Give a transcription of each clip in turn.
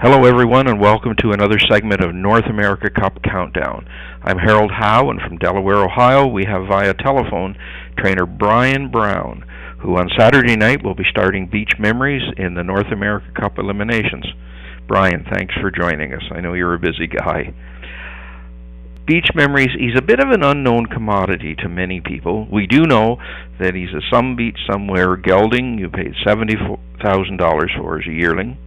Hello everyone and welcome to another segment of North America Cup Countdown. I'm Harold Howe, and from Delaware, Ohio, we have via telephone trainer Brian Brown, who on Saturday night will be starting Beach Memories in the North America Cup eliminations. Brian, thanks for joining us. I know you're a busy guy. Beach Memories, he's a bit of an unknown commodity to many people. We do know that he's at some beach somewhere gelding. You paid $70,000 for as a yearling.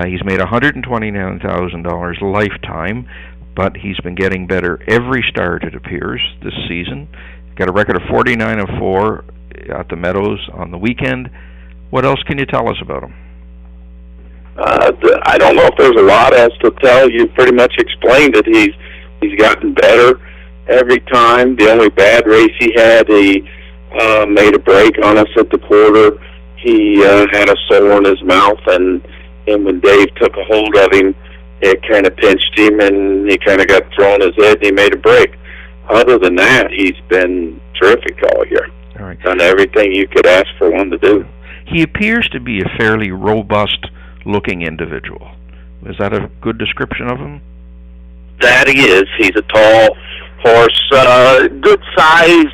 He's made $129,000 lifetime, but he's been getting better every start, it appears, this season. Got a record of 49-4 at the Meadows on the weekend. What else can you tell us about him? I don't know if there's a lot else to tell. You pretty much explained it. He's gotten better every time. The only bad race he had, he made a break on us at the quarter. He had a sore in his mouth, and when Dave took a hold of him, it kind of pinched him, and he kind of got thrown his head, and he made a break. Other than that, he's been terrific all year. All right. Done everything you could ask for one to do. He appears to be a fairly robust-looking individual. Is that a good description of him? That he is. He's a tall horse, good size.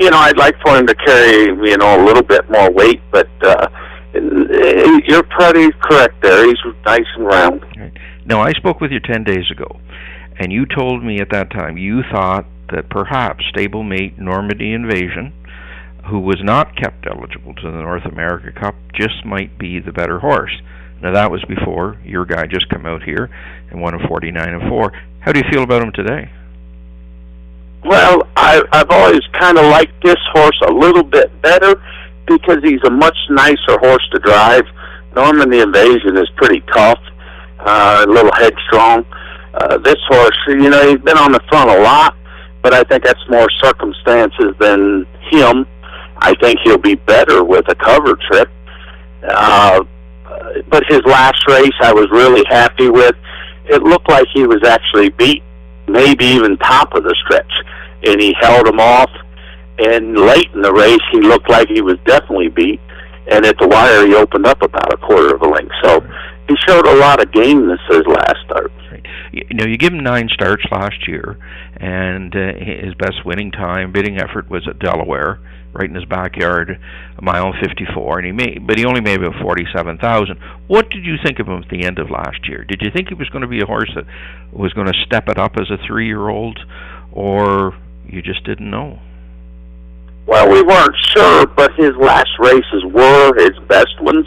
I'd like for him to carry, a little bit more weight, but you're pretty correct there. He's nice and round. Right. Now, I spoke with you 10 days ago, and you told me at that time you thought that perhaps stablemate Normandy Invasion, who was not kept eligible to the North America Cup, just might be the better horse. Now, that was before your guy just come out here and won a 49-4. How do you feel about him today? Well, I've always kind of liked this horse a little bit better because he's a much nicer horse to drive. Normandy Invasion is pretty tough, a little headstrong. This horse, he's been on the front a lot, but I think that's more circumstances than him. I think he'll be better with a cover trip. But his last race I was really happy with. It looked like he was actually beat, maybe even top of the stretch, and he held him off. And late in the race, he looked like he was definitely beat. And at the wire, he opened up about a quarter of a length. So he showed a lot of gameness his last start. Right. You give him 9 starts last year, and his best winning time, bidding effort, was at Delaware, right in his backyard, a mile 54, and he only made about 47,000. What did you think of him at the end of last year? Did you think he was going to be a horse that was going to step it up as a 3-year-old, or you just didn't know? Well, we weren't sure, but his last races were his best ones.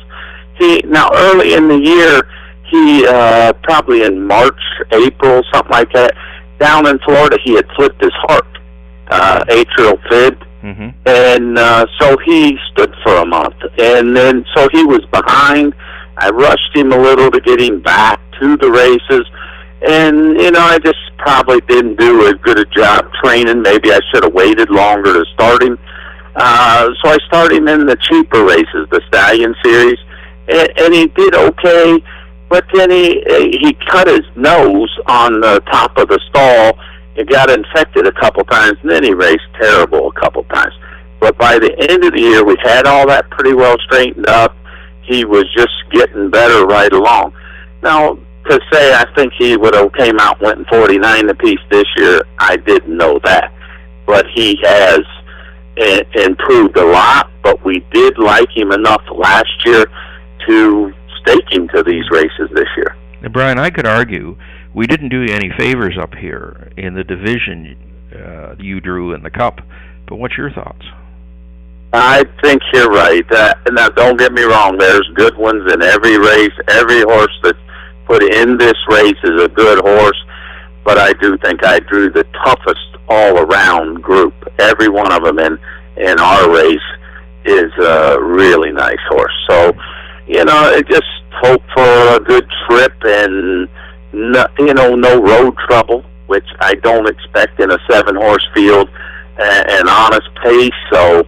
Now, early in the year, he probably in March, April, something like that, down in Florida, he had flipped his heart, atrial fib, and so he stood for a month, and then so he was behind. I rushed him a little to get him back to the races, and I just probably didn't do as good a job training. Maybe I should have waited longer to start him. So I started him in the cheaper races, the Stallion Series, and he did okay. But then he cut his nose on the top of the stall. It got infected a couple times, and then he raced terrible a couple times. But by the end of the year, we had all that pretty well straightened up. He was just getting better right along. Now, to say I think he would have came out and went in 49 apiece this year, I didn't know that. But he has improved a lot, but we did like him enough last year to stake him to these races this year. Now, Brian, I could argue we didn't do you any favors up here in the division you drew in the Cup, but what's your thoughts? I think you're right. Now, don't get me wrong, there's good ones in every race. Every horse that's put in this race is a good horse, but I do think I drew the toughest all-around group. Every one of them in our race is a really nice horse. So, just hope for a good trip and, no road trouble, which I don't expect in a 7-horse field, and honest pace. So,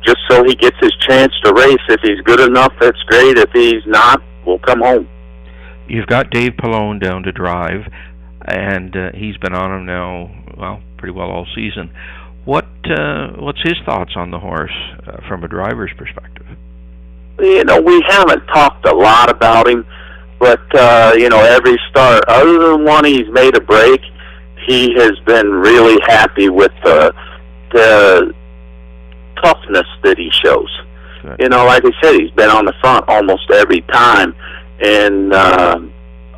just so he gets his chance to race. If he's good enough, that's great. If he's not, we'll come home. You've got Dave Pallone down to drive, and he's been on him now, pretty well all season. What's his thoughts on the horse from a driver's perspective? we haven't talked a lot about him, but every start, other than one he's made a break, he has been really happy with the toughness that he shows. Good. Like I said, he's been on the front almost every time, and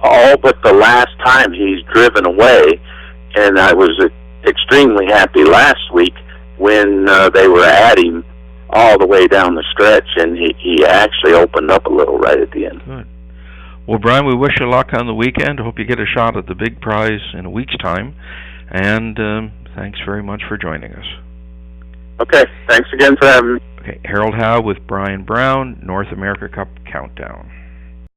all but the last time he's driven away. And I was extremely happy last week when they were at him all the way down the stretch, and he actually opened up a little right at the end. Good. Well, Brian, we wish you luck on the weekend. Hope you get a shot at the big prize in a week's time. And thanks very much for joining us. Okay, thanks again for having me. Okay, Harold Howe with Brian Brown, North America Cup Countdown.